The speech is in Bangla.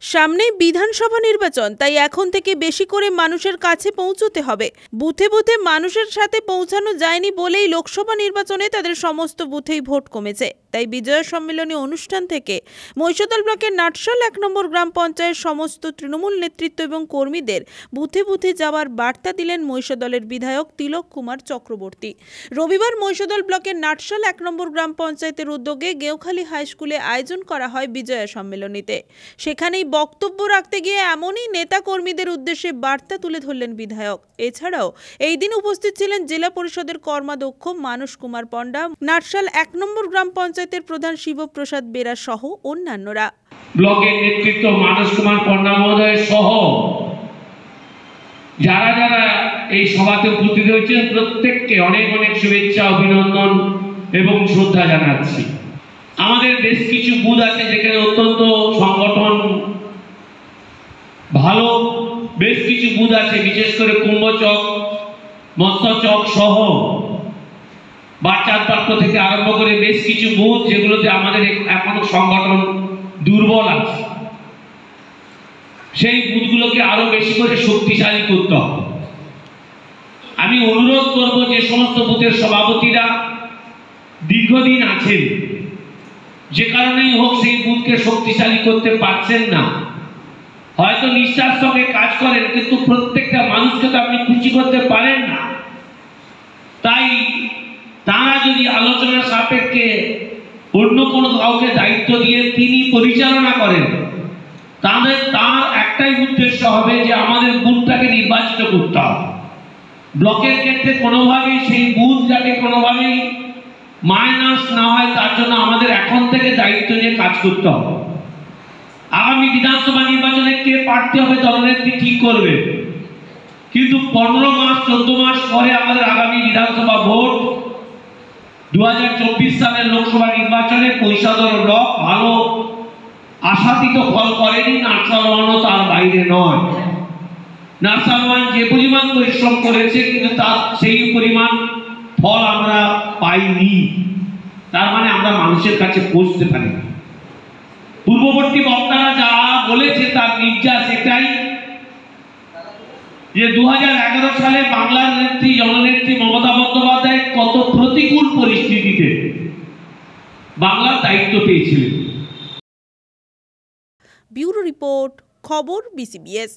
সামনেই বিধানসভা নির্বাচন, তাই এখন থেকে বেশি করে মানুষের কাছে পৌঁছতে হবে। বুথে বুথে মানুষের সাথে পৌঁছানো যায়নি বলেই লোকসভা নির্বাচনে তাদের সমস্ত বুথেই ভোট কমেছে। তাই বিজয় সম্মেলনী অনুষ্ঠান থেকে মহিষাদল ব্লকের নাটশাল 1 নম্বর গ্রাম পঞ্চায়েত সমস্ত তৃণমূল নেতৃত্ব এবং কর্মীদের বুথে বুথে যাওয়ার বার্তা দিলেন মহিষাদলের বিধায়ক তিলক কুমার চক্রবর্তী। রবিবার মহিষাদল ব্লকের নাটশাল 1 নম্বর গ্রাম পঞ্চায়েতের উদ্যোগে গেওখালী হাই স্কুলে আয়োজন করা হয় বিজয় সম্মেলনীতে। সেখানেই বক্তব্য রাখতে গিয়ে এমনই নেতা কর্মীদের উদ্দেশ্যে বার্তা তুলে ধরলেন বিধায়ক। এছাড়াও এই দিন উপস্থিত ছিলেন জেলা পরিষদের কর্মাধ্যক্ষ মানস কুমার পণ্ডা, নাটশাল 1 নম্বর গ্রাম পঞ্চায়েতের প্রধান শিবপ্রসাদ বেরা সহ অন্যান্যরা। ব্লকের নেতৃত্ব মানস কুমার পণ্ডা মহোদয় সহ যারা যারা এই সভাতে উপস্থিত হয়েছেন প্রত্যেককে অনেক অনেক শুভেচ্ছা, অভিনন্দন এবং শ্রদ্ধা জানাচ্ছি। আমাদের বেশ কিছু বুথ আছে যেখানে অত্যন্ত সংগঠন ভালো, বেশ কিছু বুথ আছে বিশেষ করে কুম্ভচক, মৎস্যচক সহ বাচ্চার পাত্র থেকে আরম্ভ করে বেশ কিছু বুথ যেগুলোতে আমাদের এখনো সংগঠন দুর্বল আছে। সেই বুথগুলোকে আরো বেশি করে শক্তিশালী করতে হবে। আমি অনুরোধ করব যে সমস্ত বুথের সভাপতিরা দীর্ঘদিন আছেন, যে কারণেই হোক সেই বুথকে শক্তিশালী করতে পারছেন না, হয়তো নিষ্ঠার সঙ্গে কাজ করেন কিন্তু প্রত্যেকটা মানুষকে তো আপনি খুশি করতে পারেন না। তাই তারা যদি আলোচনার সাপেক্ষে অন্য কোনো কাউকে দায়িত্ব দিয়ে তিনি পরিচালনা করেন, তার একটাই উদ্দেশ্য হবে যে আমাদের বুথটাকে নির্বাচিত করতে হবে। ব্লকের ক্ষেত্রে কোনোভাবেই সেই বুথ যাতে কোনোভাবেই মাইনাস না হয় তার জন্য আমাদের এখন থেকে দায়িত্ব নিয়ে কাজ করতে হবে। আগামী বিধানসভা নির্বাচনে কে প্রার্থী হবে দলনেত্রী ঠিক করবে, কিন্তু 15 মাস 14 মাস পরে আমাদের আগামী বিধানসভা ভোট। 2024 সালের লোকসভা নির্বাচনে মহিষাদল ব্লক ভালো আশাতীত ফল করেনি, নাটশাল 1ও তার বাইরে নয়। নাটশাল 1 যে পরিমাণ পরিশ্রম করেছে কিন্তু তার সেই পরিমাণ ফল আমরা পাইনি, তার মানে আমরা মানুষের কাছে পৌঁছতে পারি। পূর্ববর্তী বক্তারা যা বলেছে তার নির্যাস এটাই যে 2011 সালে বাংলার নেত্রী জননেত্রী মমতা বন্দ্যোপাধ্যায় কত প্রতিকূল পরিস্থিতিতে বাংলার দায়িত্ব পেয়েছিলেন। ব্যুরো রিপোর্ট, খবর BCBS।